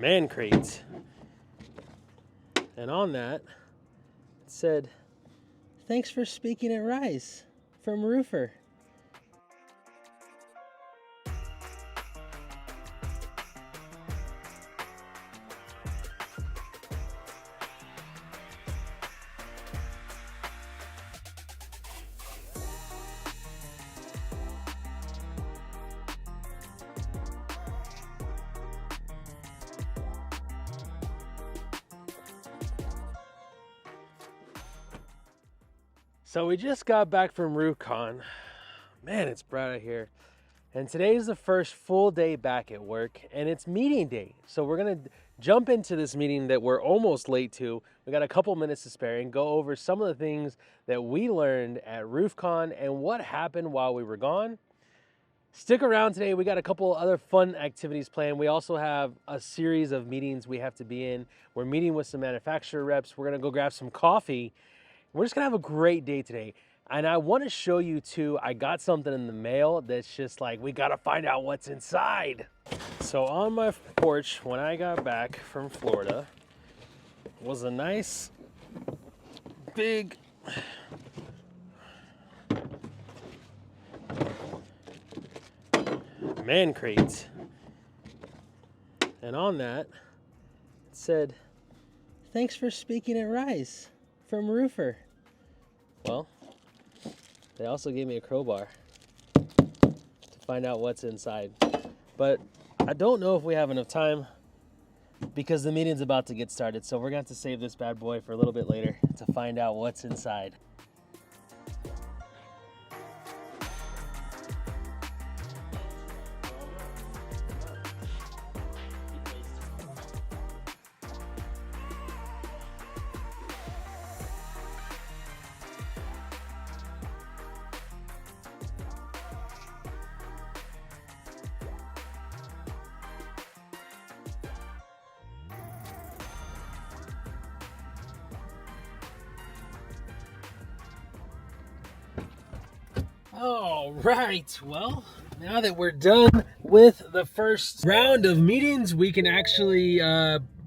man crates. And on that, it said, "Thanks for speaking at Rise," from Roofer. So we just got back from RoofCon. Man, it's bright out here. And today is the first full day back at work, and it's meeting day. So we're gonna jump into this meeting that we're almost late to. We got a couple minutes to spare and go over some of the things that we learned at RoofCon and what happened while we were gone. Stick around today. We got a couple other fun activities planned. We also have a series of meetings we have to be in. We're meeting with some manufacturer reps. We're gonna go grab some coffee. We're just gonna have a great day today. And I wanna show you too, I got something in the mail that's just like, we gotta find out what's inside. So on my porch, when I got back from Florida, was a nice, big, man crate. And on that, it said, "Thanks for speaking at Rise," from Roofer. Well, they also gave me a crowbar to find out what's inside. But I don't know if we have enough time because the meeting's about to get started. So we're gonna have to save this bad boy for a little bit later to find out what's inside. All right, well, now that we're done with the first round of meetings, we can actually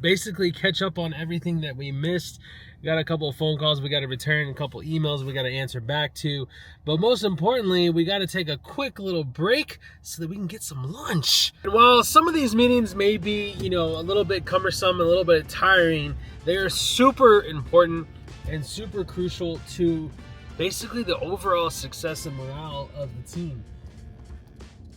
basically catch up on everything that we missed. We got a couple of phone calls we got to return, a couple emails we got to answer back to, but most importantly, we got to take a quick little break so that we can get some lunch. And while some of these meetings may be, a little bit cumbersome, a little bit tiring, they are super important and super crucial to basically the overall success and morale of the team.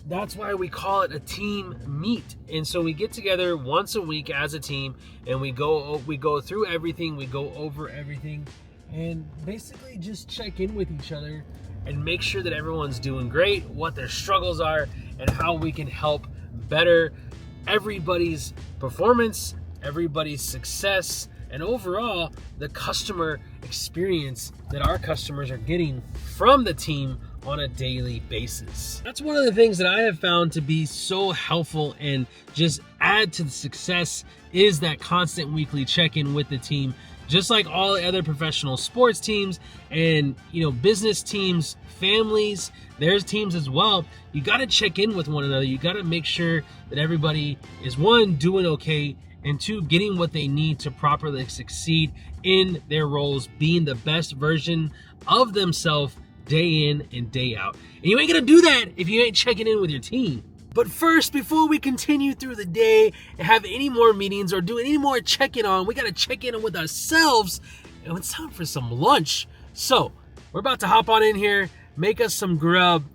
That's why we call it a team meet. And so we get together once a week as a team and we go through everything, we go over everything, and basically just check in with each other and make sure that everyone's doing great, what their struggles are, and how we can help better everybody's performance, everybody's success, and overall the customer experience that our customers are getting from the team on a daily basis. That's one of the things that I have found to be so helpful and just add to the success is that constant weekly check-in with the team. Just like all the other professional sports teams and business teams, families, there's teams as well. You got to check in with one another. You got to make sure that everybody is, one, doing okay, and two, getting what they need to properly succeed in their roles, being the best version of themselves day in and day out. And you ain't gonna do that if you ain't checking in with your team. But first, before we continue through the day and have any more meetings or do any more checking on, we gotta check in with ourselves, and it's time for some lunch. So we're about to hop on in here, make us some grub,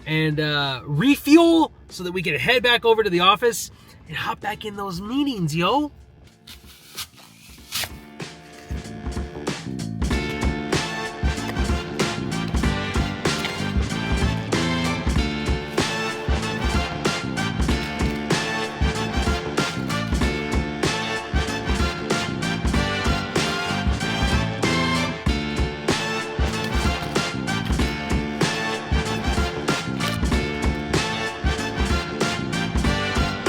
and refuel so that we can head back over to the office and hop back in those meetings, yo.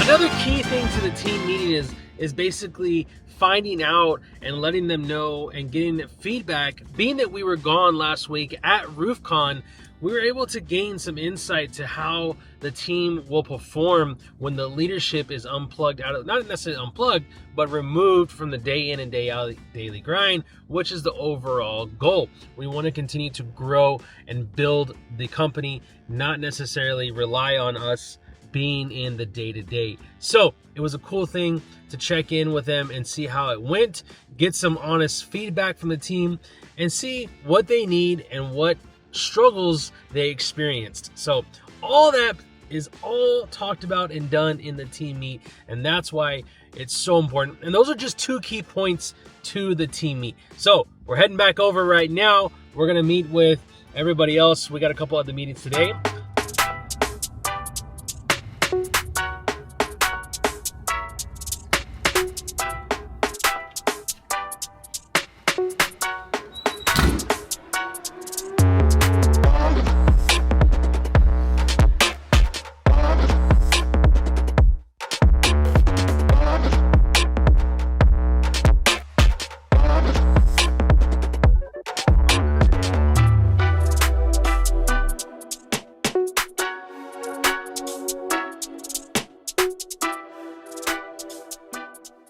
Another key thing to the team meeting is basically finding out and letting them know and getting feedback. Being that we were gone last week at RoofCon, we were able to gain some insight to how the team will perform when the leadership is unplugged out of, not necessarily unplugged, but removed from the day in and day out daily grind, which is the overall goal. We want to continue to grow and build the company, not necessarily rely on us being in the day-to-day. So it was a cool thing to check in with them and see how it went, get some honest feedback from the team, and see what they need and what struggles they experienced. So all that is all talked about and done in the team meet, and that's why it's so important. And those are just 2 key points to the team meet. So we're heading back over right now. We're gonna meet with everybody else. We got a couple other meetings today.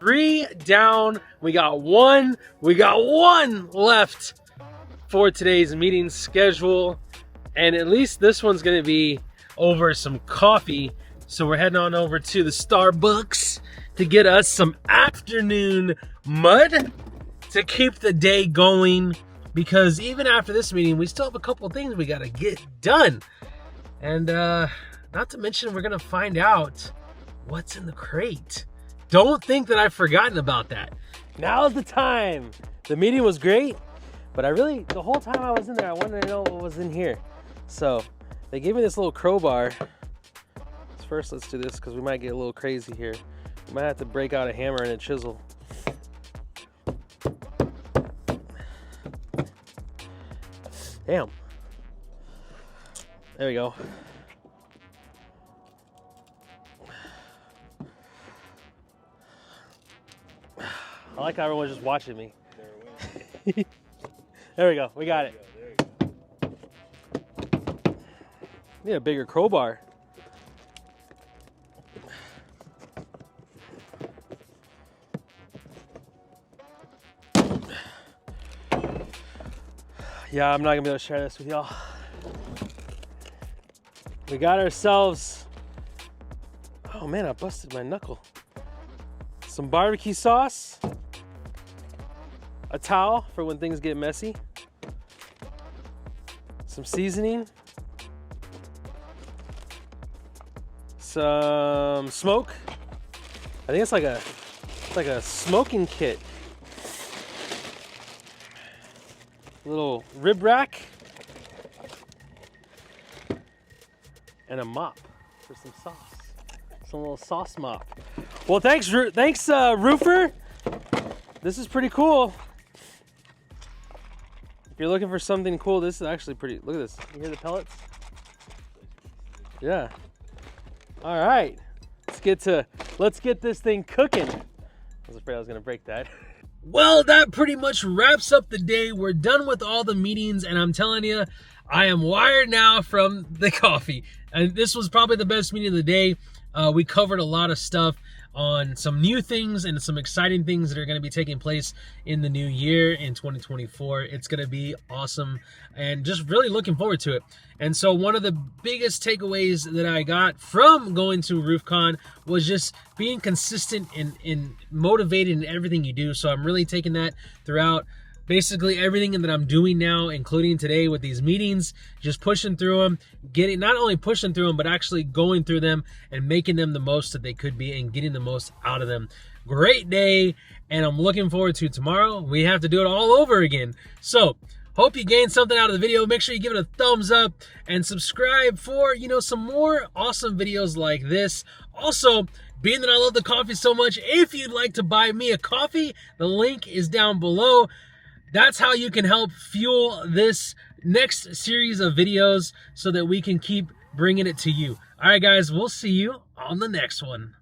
Three down, we got one left for today's meeting schedule, and at least this one's gonna be over some coffee. So we're heading on over to the Starbucks to get us some afternoon mud to keep the day going, because even after this meeting we still have a couple things we gotta get done, and not to mention we're gonna find out what's in the crate. Don't think that I've forgotten about that. Now's the time. The meeting was great, but the whole time I was in there, I wanted to know what was in here. So they gave me this little crowbar. First, let's do this because we might get a little crazy here. We might have to break out a hammer and a chisel. Damn. There we go. I like how everyone's just watching me. There we go. We got it. Need a bigger crowbar. Yeah, I'm not gonna be able to share this with y'all. We got ourselves, oh man, I busted my knuckle. Some barbecue sauce, a towel for when things get messy, some seasoning, some smoke. I think it's like a smoking kit. Little rib rack and a mop for some sauce, some little sauce mop. Well, thanks Roofer. This is pretty cool. If you're looking for something cool, this is actually pretty. Look at this. You hear the pellets? Yeah. All right. Let's get this thing cooking. I was afraid I was gonna break that. Well, that pretty much wraps up the day. We're done with all the meetings, and I'm telling you, I am wired now from the coffee. And this was probably the best meeting of the day. We covered a lot of stuff on some new things and some exciting things that are going to be taking place in the new year in 2024. It's going to be awesome and just really looking forward to it. And so one of the biggest takeaways that I got from going to RoofCon was just being consistent and motivated in everything you do. So I'm really taking that throughout basically everything that I'm doing now, including today with these meetings, just pushing through them, not only pushing through them, but actually going through them and making them the most that they could be and getting the most out of them. Great day, and I'm looking forward to tomorrow. We have to do it all over again. So hope you gained something out of the video. Make sure you give it a thumbs up and subscribe for, some more awesome videos like this. Also, being that I love the coffee so much, if you'd like to buy me a coffee, the link is down below. That's how you can help fuel this next series of videos so that we can keep bringing it to you. All right, guys, we'll see you on the next one.